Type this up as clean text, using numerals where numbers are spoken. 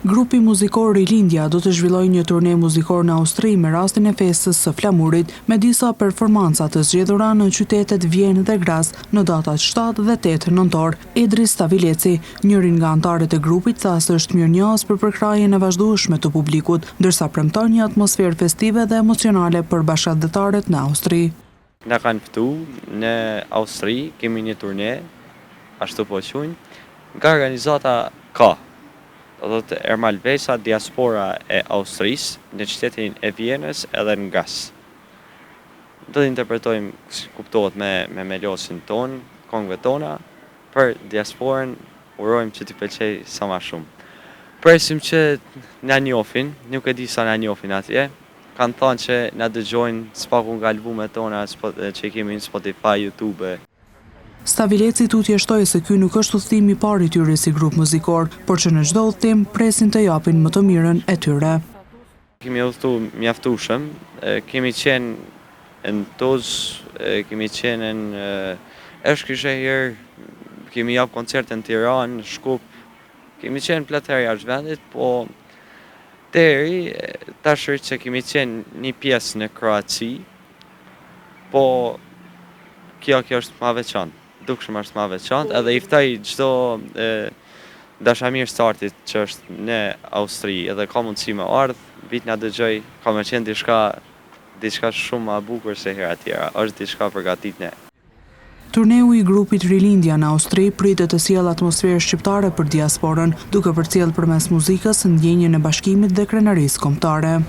Grupi muzikor Rilindja do të zhvillojë një turne muzikor në Austri me rastin e festës së Flamurit me disa performanca të zgjedhura në qytetet Vjenë dhe Graz në datat 7 dhe 8 nëntor. Edris Stavileci, njëri nga anëtarët e grupit, tha se është mirënjohës për përkrahjen e vazhdueshme të publikut, ndërsa premton një atmosferë festive dhe emocionale për bashkëdhetarët në Austri. Na kanë ftu në Austri, kemi një turne, ashtu po quajnë, nga organizata ka. Do të Ermalvesa, diaspora e Austrisë, në qytetin e Vjenës edhe në Graz. Do të interpretojmë, si kuptohet, me melosin ton, këngëve tona, për diasporën, urojmë që t'i pëlqej sa ma shumë. Presim që na njohin, nuk e di sa na njohin atje, kanë thënë që na dëgjojnë spaku nga albumet tona që kemi në Spotify, YouTube. Stavileci tutjeshtoi se ky nuk është udhëtimi i parë i tyre si grup muzikor, por që në çdo udhëtim presin të japin më të mirën e tyre. Kemi udhëtu mjaftueshëm, kemi qenë në Tuz, kemi qenë në Eshkishehir, kemi jap koncerte në Tiranë, në Shkup, kemi qenë plot herë jashtë vendit, po deri tash që kemi qenë një pjesë në Kroaci, po kjo është më veçantë. Dukshëm është më veçantë, edhe i ftoj çdo dashamirë startit që është në Austri edhe ka mundësi me ardh, vit na dëgjoj, ka më qenë diçka shumë më e bukur se hera tjera, është diçka përgatitne. Turneu i grupit Rilindja në Austri pritet të sjellë atmosferë shqiptare për diasporën, duke përcjellë përmes muzikës ndjenjën e bashkimit dhe krenarisë kombëtare.